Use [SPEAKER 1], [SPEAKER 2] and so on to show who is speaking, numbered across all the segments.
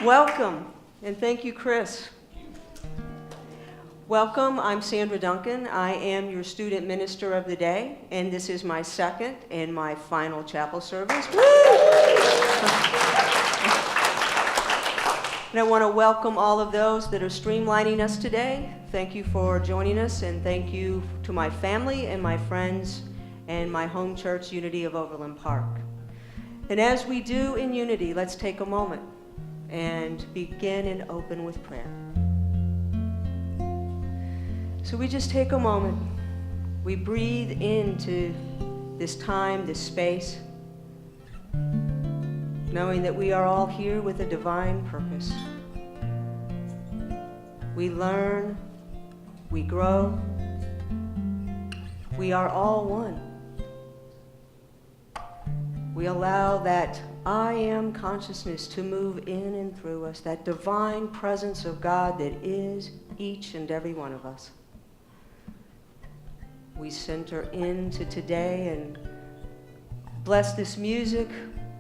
[SPEAKER 1] Welcome, and thank you, Chris. Welcome, I'm Sandra Duncan. I am your student minister of the day, and this is my second and my final chapel service. Woo! And I want to welcome all of those that are streamlining us today. Thank you for joining us, and thank you to my family and my friends and my home church, Unity of Overland Park. And as we do in Unity, let's take a moment and begin and open with prayer. So we just take a moment. We breathe into this time, this space, knowing that we are all here with a divine purpose. We learn, we grow, we are all one. We allow that I am consciousness to move in and through us, that divine presence of God that is each and every one of us. We center into today and bless this music,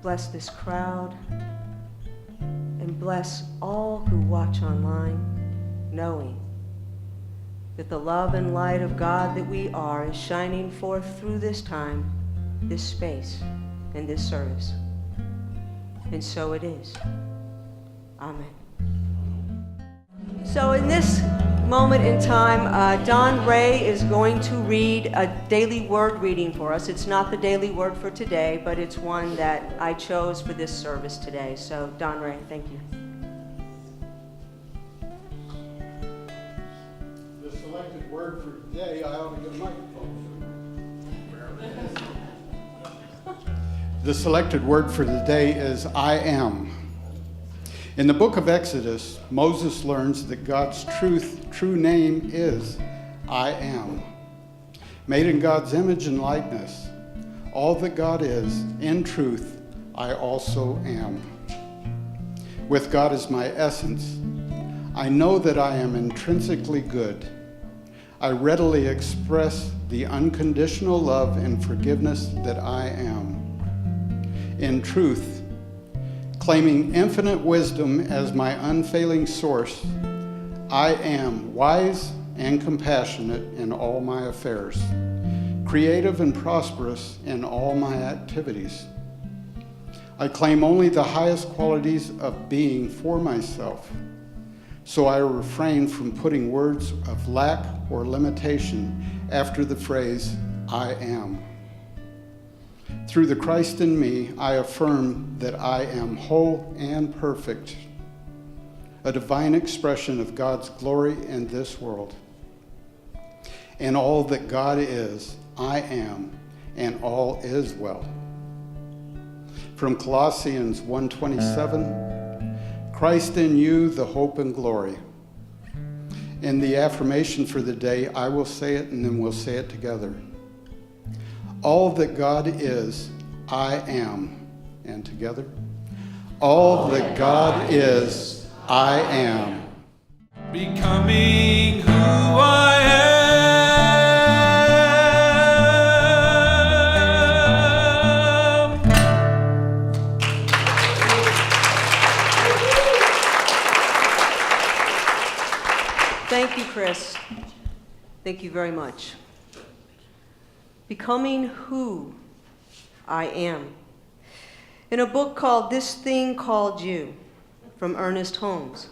[SPEAKER 1] bless this crowd, and bless all who watch online, knowing that the love and light of God that we are is shining forth through this time, this space, and this service. And so it is. Amen. So in this moment in time, Don Ray is going to read a daily word reading for us. It's not the daily word for today, but it's one that I chose for this service today. So Don Ray, thank you.
[SPEAKER 2] The selected word for today, I ought to get a microphone. The selected word for the day is I am. In the book of Exodus, Moses learns that God's true name is I am. Made in God's image and likeness, all that God is, in truth, I also am. With God as my essence, I know that I am intrinsically good. I readily express the unconditional love and forgiveness that I am. In truth, claiming infinite wisdom as my unfailing source, I am wise and compassionate in all my affairs, creative and prosperous in all my activities. I claim only the highest qualities of being for myself, so I refrain from putting words of lack or limitation after the phrase, I am. Through the Christ in me, I affirm that I am whole and perfect, a divine expression of God's glory in this world. And all that God is, I am, and all is well. From Colossians 1:27, Christ in you, the hope and glory. In the affirmation for the day, I will say it and then we'll say it together. All that God is, I am. And together, all that God is, I am.
[SPEAKER 3] Becoming who I am.
[SPEAKER 1] Thank you, Chris. Thank you very much. Becoming who I am. In a book called This Thing Called You, from Ernest Holmes,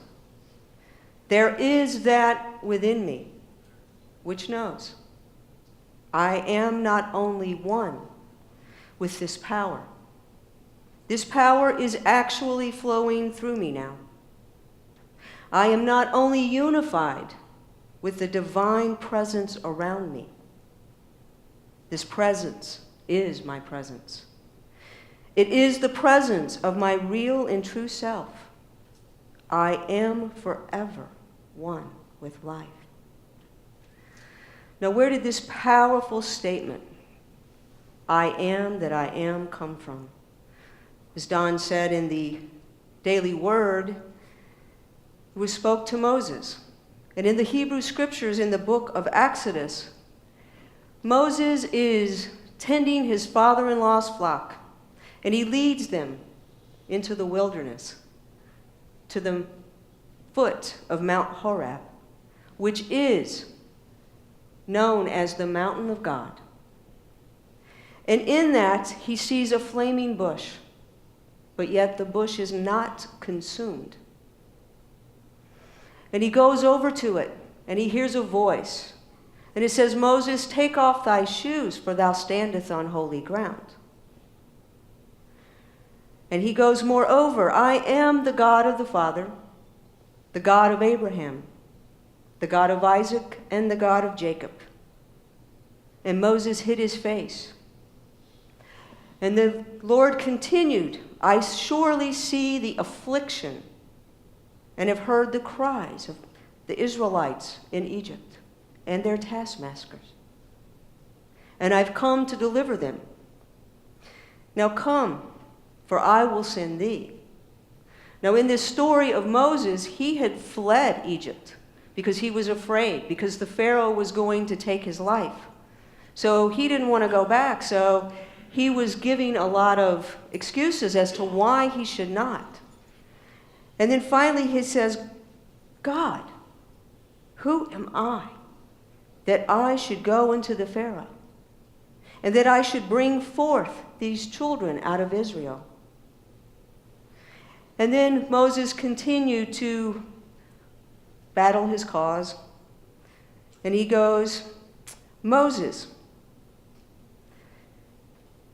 [SPEAKER 1] there is that within me which knows I am not only one with this power. This power is actually flowing through me now. I am not only unified with the divine presence around me. This presence is my presence. It is the presence of my real and true self. I am forever one with life. Now, where did this powerful statement, I am that I am, come from? As Don said in the daily word, it was spoke to Moses. And in the Hebrew scriptures in the book of Exodus, Moses is tending his father-in-law's flock, and he leads them into the wilderness. to the foot of Mount Horeb, which is known as the mountain of God. And in that, he sees a flaming bush, but yet the bush is not consumed. And he goes over to it, and he hears a voice. And it says, Moses, take off thy shoes, for thou standest on holy ground. And he goes, moreover, I am the God of the Father, the God of Abraham, the God of Isaac, and the God of Jacob. And Moses hid his face. And the Lord continued, I surely see the affliction and have heard the cries of the Israelites in Egypt and their taskmasters. And I've come to deliver them. Now come, for I will send thee. Now in this story of Moses, he had fled Egypt because he was afraid, because the Pharaoh was going to take his life. So he didn't want to go back, so he was giving a lot of excuses as to why he should not. And then finally he says, God, who am I that I should go into the Pharaoh and that I should bring forth these children out of Israel? And then Moses continued to battle his cause. And he goes, Moses,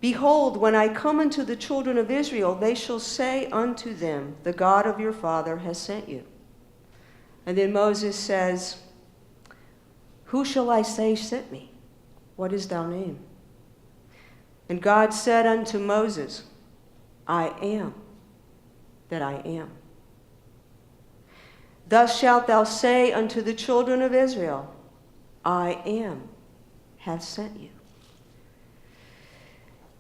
[SPEAKER 1] behold, when I come unto the children of Israel, they shall say unto them, the God of your father has sent you. And then Moses says, who shall I say sent me? What is thy name? And God said unto Moses, I am that I am. Thus shalt thou say unto the children of Israel, I am hath sent you.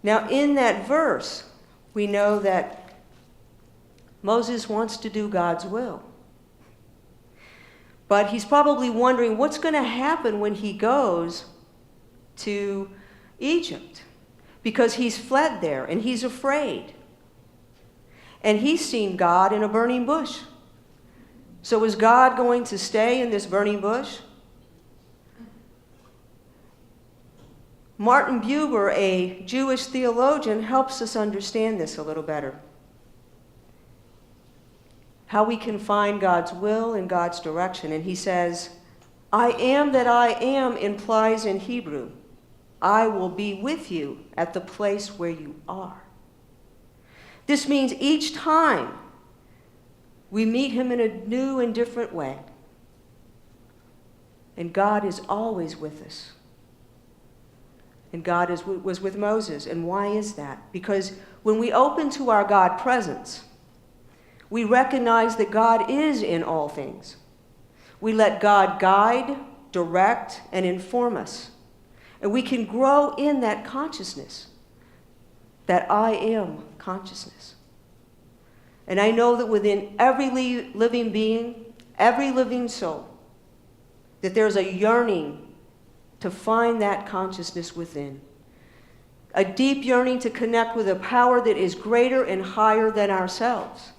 [SPEAKER 1] Now, in that verse, we know that Moses wants to do God's will. But he's probably wondering what's going to happen when he goes to Egypt, because he's fled there and he's afraid. And he's seen God in a burning bush. So is God going to stay in this burning bush? Martin Buber, a Jewish theologian, helps us understand this a little better. How we can find God's will and God's direction. And he says, I am that I am implies in Hebrew, I will be with you at the place where you are. This means each time we meet him in a new and different way. And God is always with us. And God was with Moses. And why is that? Because when we open to our God presence, we recognize that God is in all things. We let God guide, direct, and inform us. And we can grow in that consciousness, that I am consciousness. And I know that within every living being, every living soul, that there's a yearning to find that consciousness within. A deep yearning to connect with a power that is greater and higher than ourselves.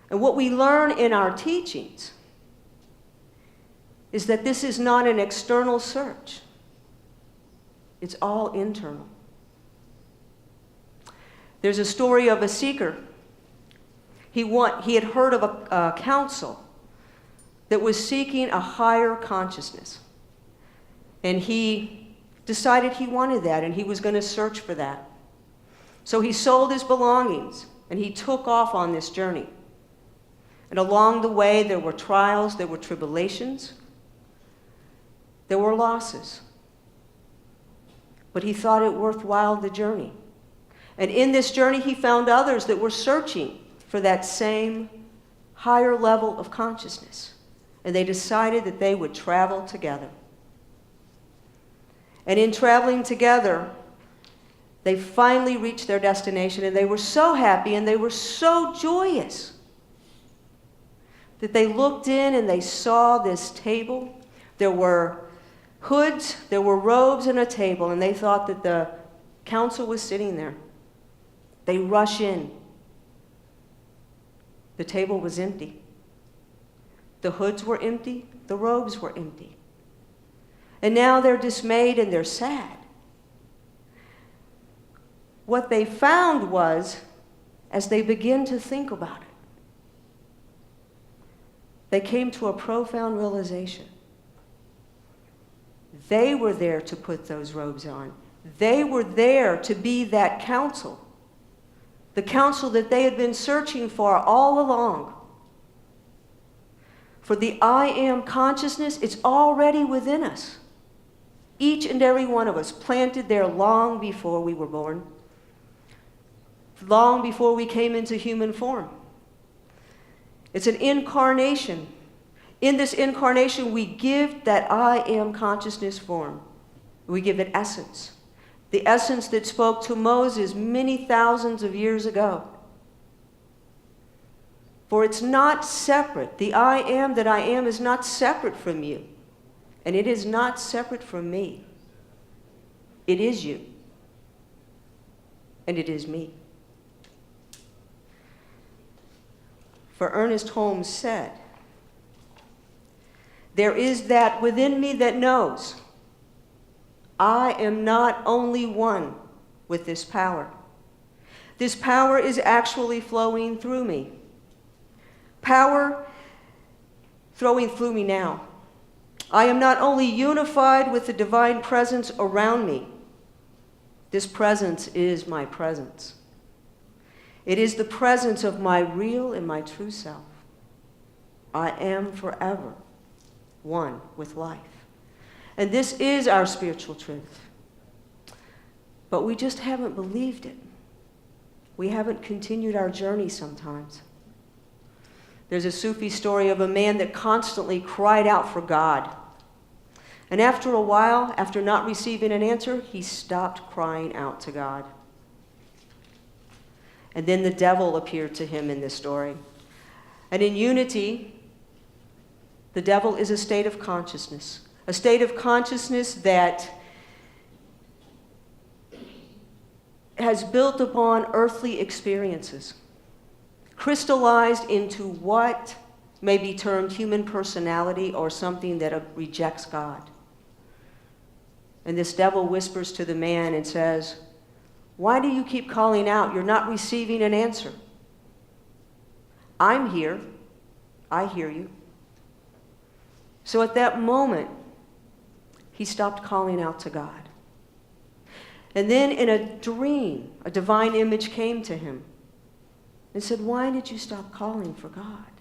[SPEAKER 1] And what we learn in our teachings is that this is not an external search. It's all internal. There's a story of a seeker. He had heard of a council that was seeking a higher consciousness. And he decided he wanted that, and he was going to search for that. So he sold his belongings, and he took off on this journey. And along the way, there were trials, there were tribulations, there were losses. But he thought it worthwhile, the journey. And in this journey, he found others that were searching for that same higher level of consciousness. And they decided that they would travel together. And in traveling together, they finally reached their destination, and they were so happy and they were so joyous that they looked in and they saw this table. There were hoods, there were robes, and a table, and they thought that the council was sitting there. They rush in. The table was empty. The hoods were empty. The robes were empty. And now they're dismayed and they're sad. What they found was, as they begin to think about it, they came to a profound realization. They were there to put those robes on. They were there to be that counsel, the counsel that they had been searching for all along. For the I am consciousness, it's already within us. Each and every one of us, planted there long before we were born, long before we came into human form. It's an incarnation. In this incarnation, we give that I am consciousness form. We give it essence. The essence that spoke to Moses many thousands of years ago. For it's not separate. The I am that I am is not separate from you. And it is not separate from me. It is you. And it is me. For Ernest Holmes said, there is that within me that knows I am not only one with this power. This power is actually flowing through me. Power flowing through me now. I am not only unified with the divine presence around me. This presence is my presence. It is the presence of my real and my true self. I am forever one with life. And this is our spiritual truth. But we just haven't believed it. We haven't continued our journey sometimes. There's a Sufi story of a man that constantly cried out for God. And after a while, after not receiving an answer, he stopped crying out to God. And then the devil appeared to him in this story. And in unity, the devil is a state of consciousness that has built upon earthly experiences, crystallized into what may be termed human personality or something that rejects God. And this devil whispers to the man and says, why do you keep calling out? You're not receiving an answer. I'm here. I hear you. So at that moment, he stopped calling out to God. And then in a dream, a divine image came to him and said, why did you stop calling for God?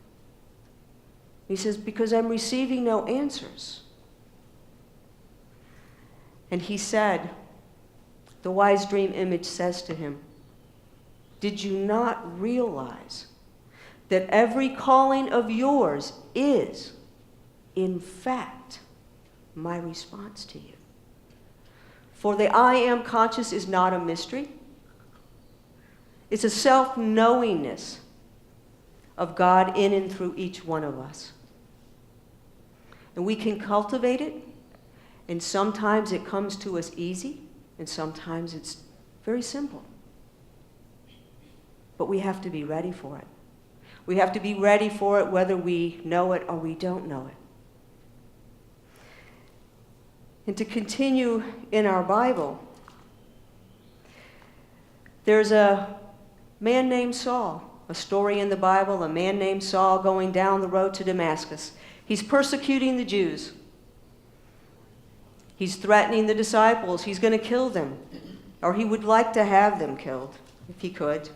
[SPEAKER 1] He says, because I'm receiving no answers. And he said, the wise dream image says to him, did you not realize that every calling of yours is, in fact, my response to you? For the I am conscious is not a mystery. It's a self-knowingness of God in and through each one of us. And we can cultivate it, and sometimes it comes to us easy, and sometimes it's very simple. But we have to be ready for it. We have to be ready for it whether we know it or we don't know it. And to continue in our Bible, there's a man named Saul, a story in the Bible, a man named Saul going down the road to Damascus. He's persecuting the Jews. He's threatening the disciples. He's going to kill them, or he would like to have them killed if he could.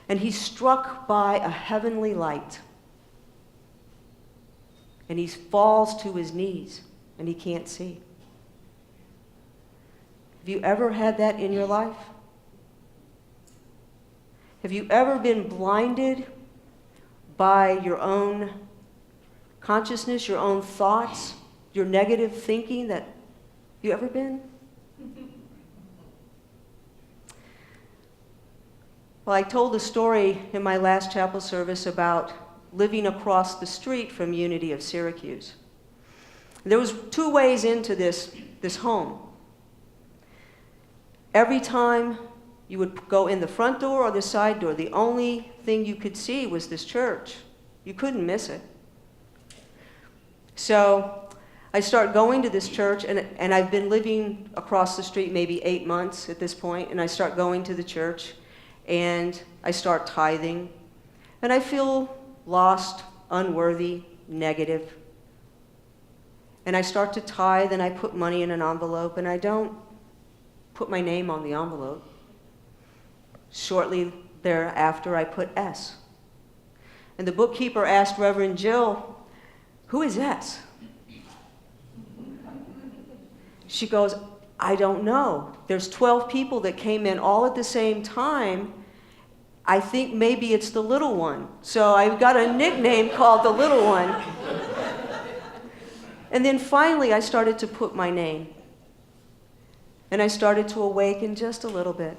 [SPEAKER 1] And he's struck by a heavenly light. And he falls to his knees, and he can't see. Have you ever had that in your life? Have you ever been blinded by your own consciousness, your own thoughts, your negative thinking? That you ever been? Well, I told a story in my last chapel service about living across the street from Unity of Syracuse. There was 2 ways into this home. Every time You would go in the front door or the side door. The only thing you could see was this church. You couldn't miss it. So I start going to this church, and I've been living across the street maybe 8 months at this point, and I start going to the church, and I start tithing, and I feel lost, unworthy, negative. And I start to tithe, and I put money in an envelope, and I don't put my name on the envelope. Shortly thereafter, I put S. And the bookkeeper asked Reverend Jill, "Who is S?" She goes, "I don't know. There's 12 people that came in all at the same time. I think maybe it's the little one." So I got a nickname called the little one. And then finally, I started to put my name. And I started to awaken just a little bit.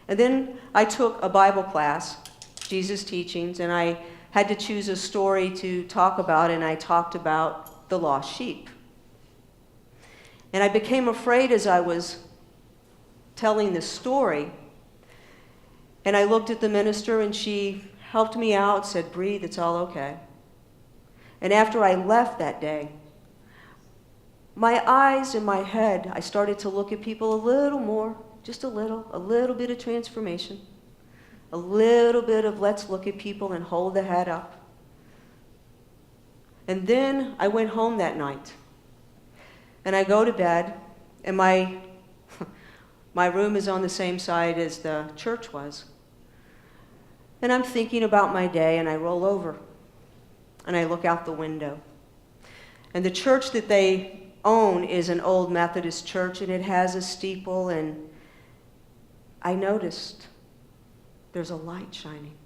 [SPEAKER 1] And then I took a Bible class, Jesus Teachings, and I had to choose a story to talk about, and I talked about the lost sheep. And I became afraid as I was telling this story. And I looked at the minister, and she helped me out, said, "Breathe, it's all okay." And after I left that day, my eyes and my head, I started to look at people a little more, just a little bit of transformation, a little bit of let's look at people and hold the head up. And then I went home that night, and I go to bed, and my room is on the same side as the church was. And I'm thinking about my day, and I roll over, and I look out the window. And the church that they own is an old Methodist church, and it has a steeple, and I noticed there's a light shining.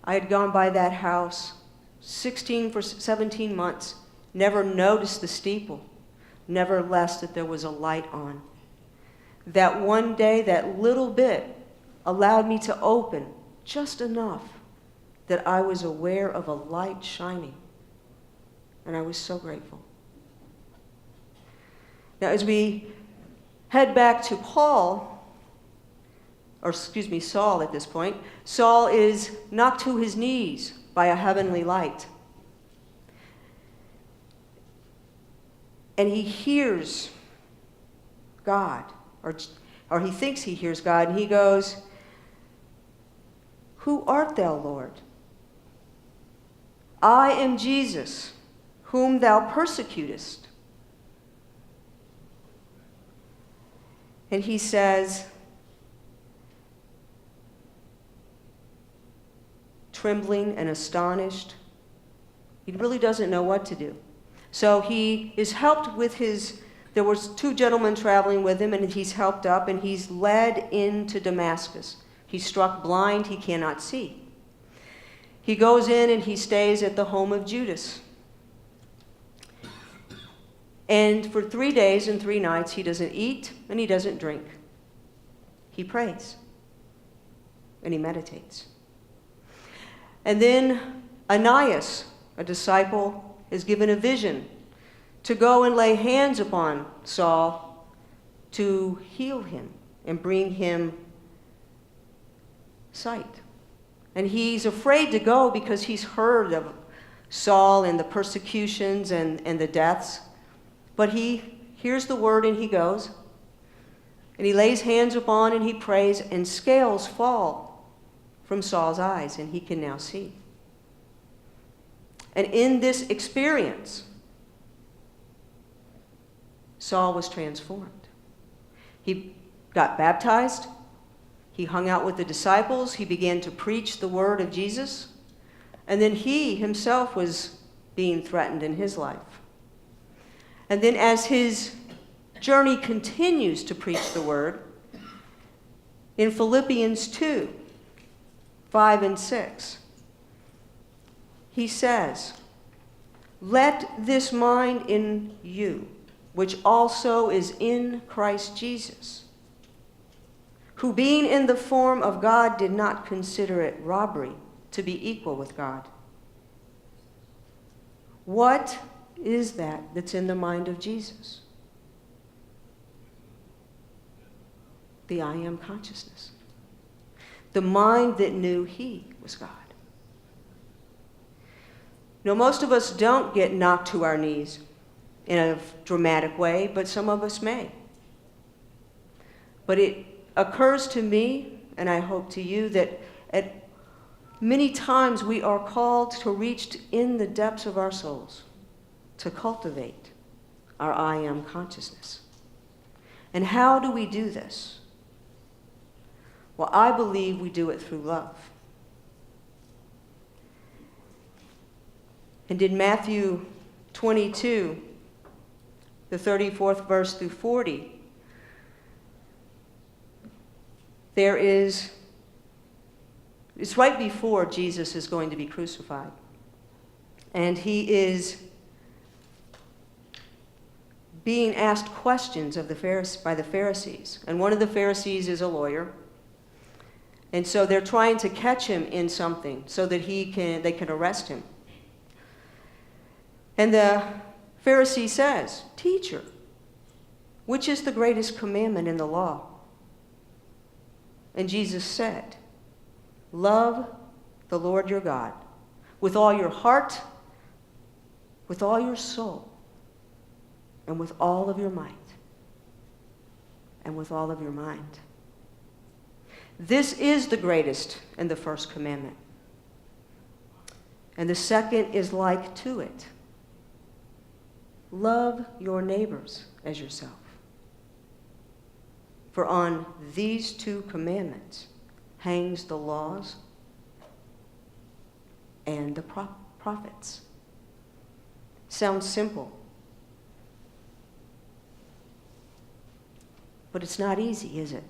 [SPEAKER 1] I had gone by that house 17 months, never noticed the steeple, nevertheless that there was a light on. That one day, that little bit allowed me to open just enough that I was aware of a light shining, and I was so grateful. Now, as we head back to Saul at this point, Saul is knocked to his knees by a heavenly light. And he hears God, or he thinks he hears God, and he goes, "Who art thou, Lord?" "I am Jesus, whom thou persecutest." And he says, trembling and astonished, he really doesn't know what to do. So he is helped with there was 2 gentlemen traveling with him, and he's helped up, and he's led into Damascus. He's struck blind, he cannot see. He goes in and he stays at the home of Judas. And for 3 days and 3 nights, he doesn't eat and he doesn't drink. He prays and he meditates. And then Ananias, a disciple, is given a vision to go and lay hands upon Saul to heal him and bring him sight. And he's afraid to go because he's heard of Saul and the persecutions and the deaths. But he hears the word and he goes. And he lays hands upon and he prays, and scales fall from Saul's eyes, and he can now see. And in this experience, Saul was transformed. He got baptized. He hung out with the disciples. He began to preach the word of Jesus. And then he himself was being threatened in his life. And then as his journey continues to preach the word, in Philippians 2, 5 and 6, he says, "Let this mind in you, which also is in Christ Jesus, who being in the form of God did not consider it robbery to be equal with God." What is that's in the mind of Jesus? the I am consciousness. The mind that knew he was God. Most of us don't get knocked to our knees in a dramatic way, but some of us may. But it occurs to me, and I hope to you, that at many times we are called to reach in the depths of our souls to cultivate our I am consciousness. And how do we do this? Well, I believe we do it through love. And in Matthew 22, the 34th verse through 40, it's right before Jesus is going to be crucified. And he is being asked questions by the Pharisees. And one of the Pharisees is a lawyer. And so they're trying to catch him in something so that they can arrest him. And the Pharisee says, "Teacher, which is the greatest commandment in the law?" And Jesus said, "Love the Lord your God with all your heart, with all your soul, and with all of your might, and with all of your mind. This is the greatest and the first commandment. And the second is like to it. Love your neighbors as yourself. For on these two commandments hangs the laws and the prophets." Sounds simple. But it's not easy, is it?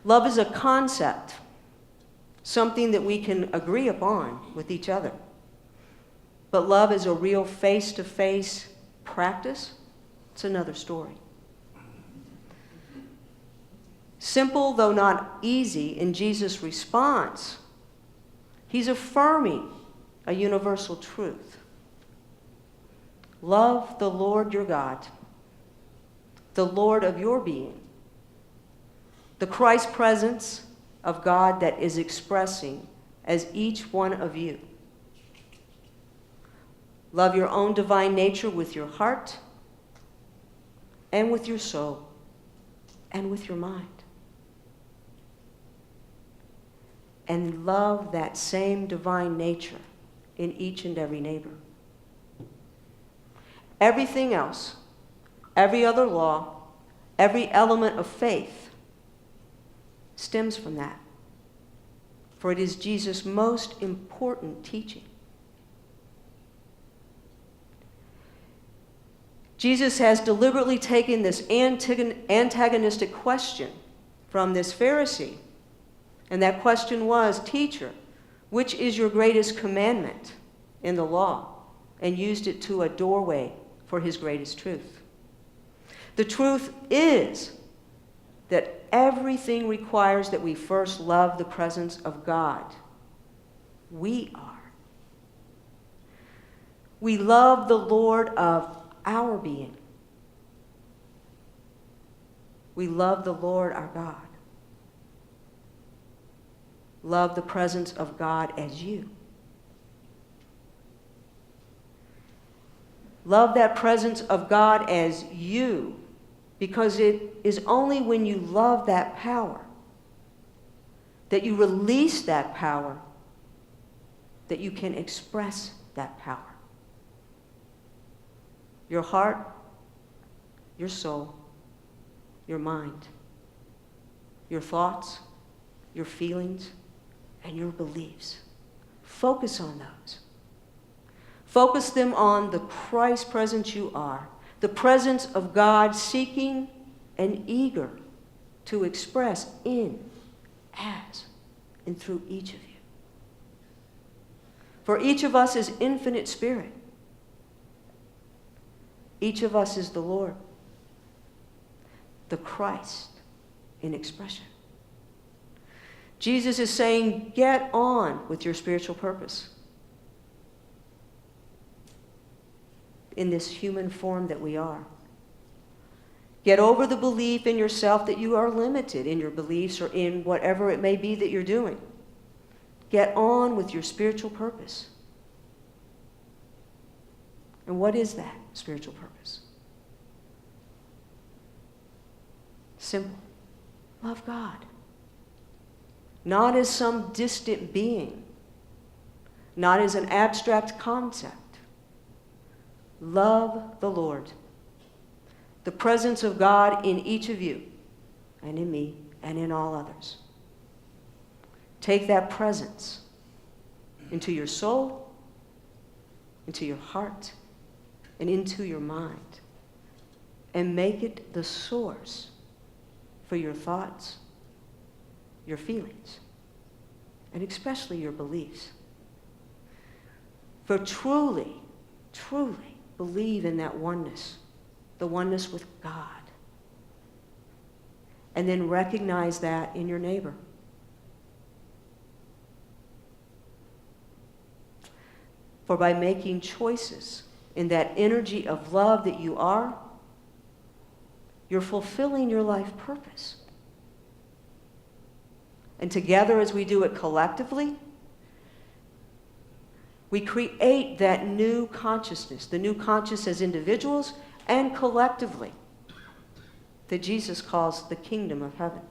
[SPEAKER 1] Love is a concept, something that we can agree upon with each other. But love is a real face-to-face practice. It's another story. Simple, though not easy, in Jesus' response, he's affirming a universal truth. Love the Lord your God, the Lord of your being, the Christ presence of God that is expressing as each one of you. Love your own divine nature with your heart and with your soul and with your mind. And love that same divine nature in each and every neighbor. Everything else, every other law, every element of faith stems from that. For it is Jesus' most important teaching. Jesus has deliberately taken this antagonistic question from this Pharisee. And that question was, "Teacher, which is your greatest commandment in the law?" And used it to a doorway for his greatest truth. The truth is that everything requires that we first love the presence of God. We are. We love the Lord of our being. We love the Lord our God. Love the presence of God as you. Love that presence of God as you, because it is only when you love that power, that you release that power, that you can express that power. Your heart, your soul, your mind, your thoughts, your feelings, and your beliefs. Focus on those. Focus them on the Christ presence you are, the presence of God seeking and eager to express in, as, and through each of you. For each of us is infinite spirit. Each of us is the Lord, the Christ in expression. Jesus is saying, get on with your spiritual purpose in this human form that we are. Get over the belief in yourself that you are limited in your beliefs or in whatever it may be that you're doing. Get on with your spiritual purpose. And what is that spiritual purpose? Simple. Love God. Not as some distant being. Not as an abstract concept. Love the Lord. The presence of God in each of you, and in me, and in all others. Take that presence into your soul, into your heart, and into your mind, and make it the source for your thoughts, your feelings, and especially your beliefs. For truly, truly believe in that oneness, the oneness with God. And then recognize that in your neighbor. For by making choices in that energy of love that you are, you're fulfilling your life purpose. And together, as we do it collectively, we create that new consciousness, the new consciousness as individuals and collectively, that Jesus calls the kingdom of heaven.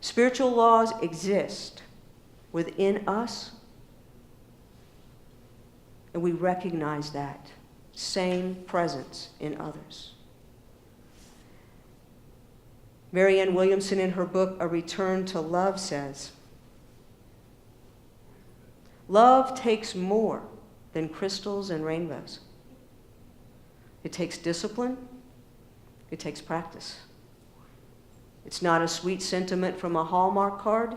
[SPEAKER 1] Spiritual laws exist within us, and we recognize that same presence in others. Marianne Williamson, in her book, A Return to Love, says, love takes more than crystals and rainbows. It takes discipline. It takes practice. It's not a sweet sentiment from a Hallmark card.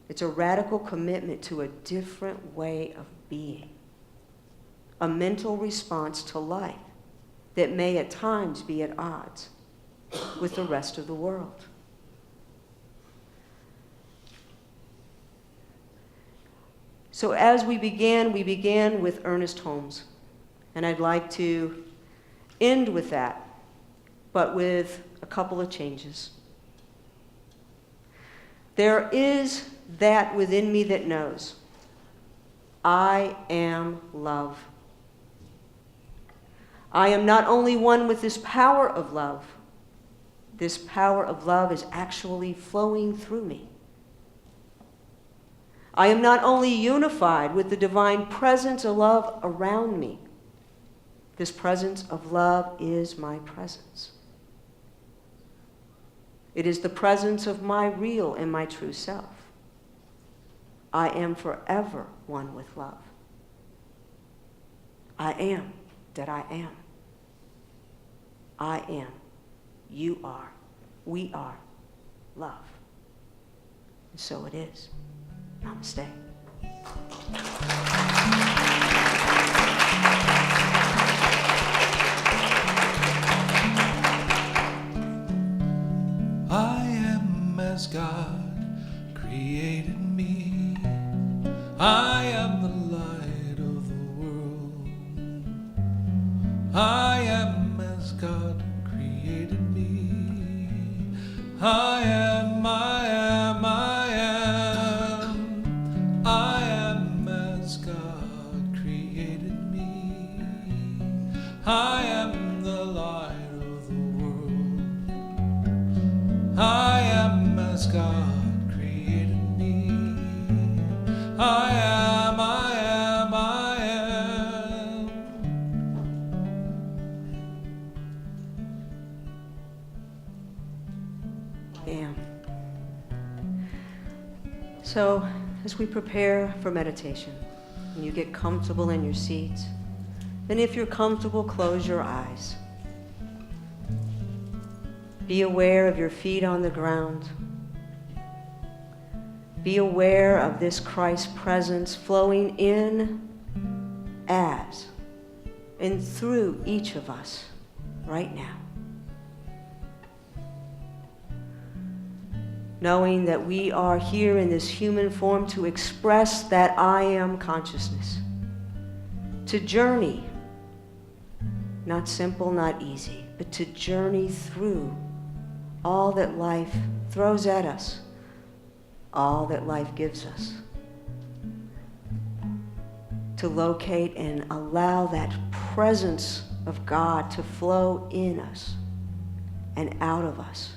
[SPEAKER 1] It's a radical commitment to a different way of being, a mental response to life that may at times be at odds with the rest of the world. So as we began with Ernest Holmes, and I'd like to end with that, but with a couple of changes. There is that within me that knows I am love. I am not only one with this power of love, this power of love is actually flowing through me. I am not only unified with the divine presence of love around me, this presence of love is my presence. It is the presence of my real and my true self. I am forever one with love. I am that I am. I am. You are. We are love. And so it is. Namaste.
[SPEAKER 3] I am as God created me. I am the light of the world. I am as God created me. I am, I am, I am. I am as God created me. I am the light of the world. I am as God created me. I am, I am, I am.
[SPEAKER 1] Am. So, as we prepare for meditation, and you get comfortable in your seats, and if you're comfortable, close your eyes. Be aware of your feet on the ground. Be aware of this Christ presence flowing in as and through each of us right now. Knowing that we are here in this human form to express that I am consciousness, to journey Not simple, not easy, but to journey through all that life throws at us, all that life gives us. To locate and allow that presence of God to flow in us and out of us.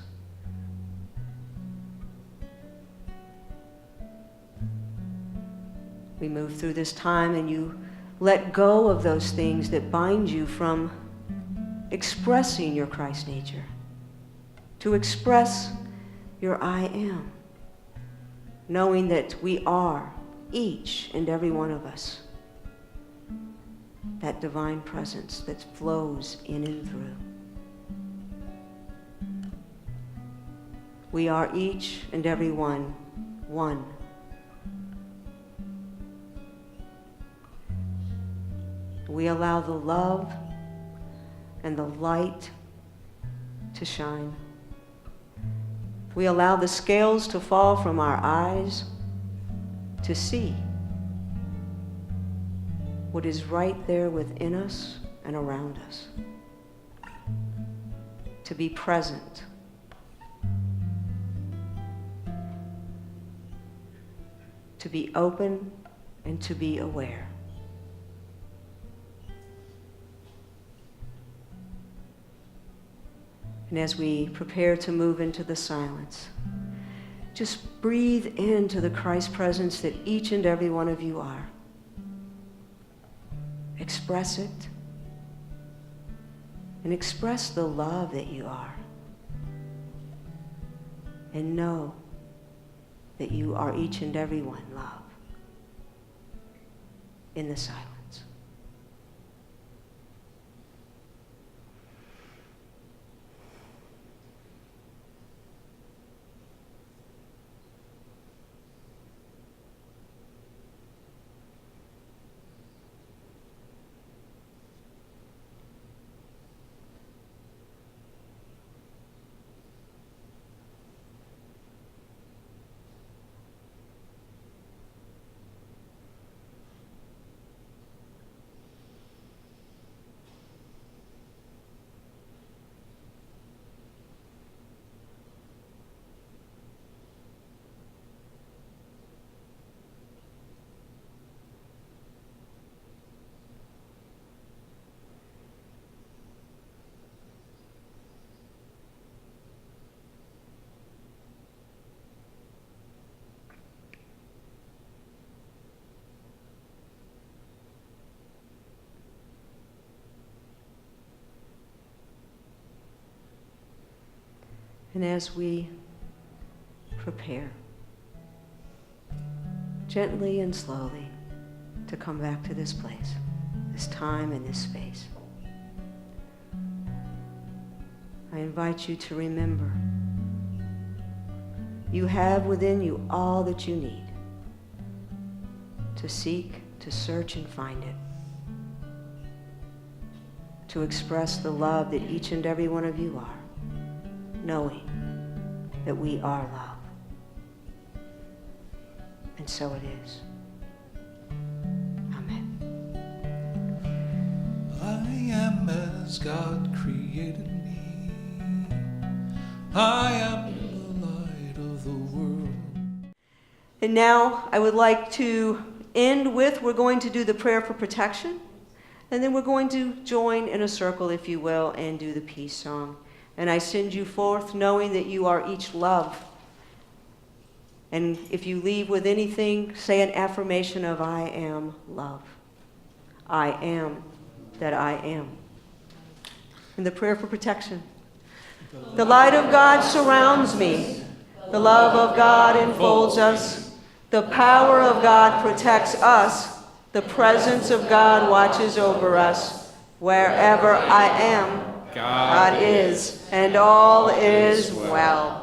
[SPEAKER 1] We move through this time and you let go of those things that bind you from expressing your Christ nature, to express your I am, knowing that we are, each and every one of us, that divine presence that flows in and through. We are each and every one. We allow the love and the light to shine. We allow the scales to fall from our eyes to see what is right there within us and around us. To be present. To be open and to be aware. And as we prepare to move into the silence, just breathe into the Christ presence that each and every one of you are. Express it. And express the love that you are. And know that you are each and every one love in the silence. And as we prepare, gently and slowly, to come back to this place, this time and this space, I invite you to remember you have within you all that you need to seek, to search and find it, to express the love that each and every one of you are, knowing that we are love. And so it is. Amen.
[SPEAKER 3] I am as God created me. I am the light of the world.
[SPEAKER 1] And now I would like to end with, we're going to do the prayer for protection, and then we're going to join in a circle, if you will, and do the peace song. And I send you forth knowing that you are each love. And if you leave with anything, say an affirmation of I am love. I am that I am. And the prayer for protection. The light of God surrounds me. The love of God enfolds us. The power of God protects us. The presence of God watches over us. Wherever I am, God is, and all is well.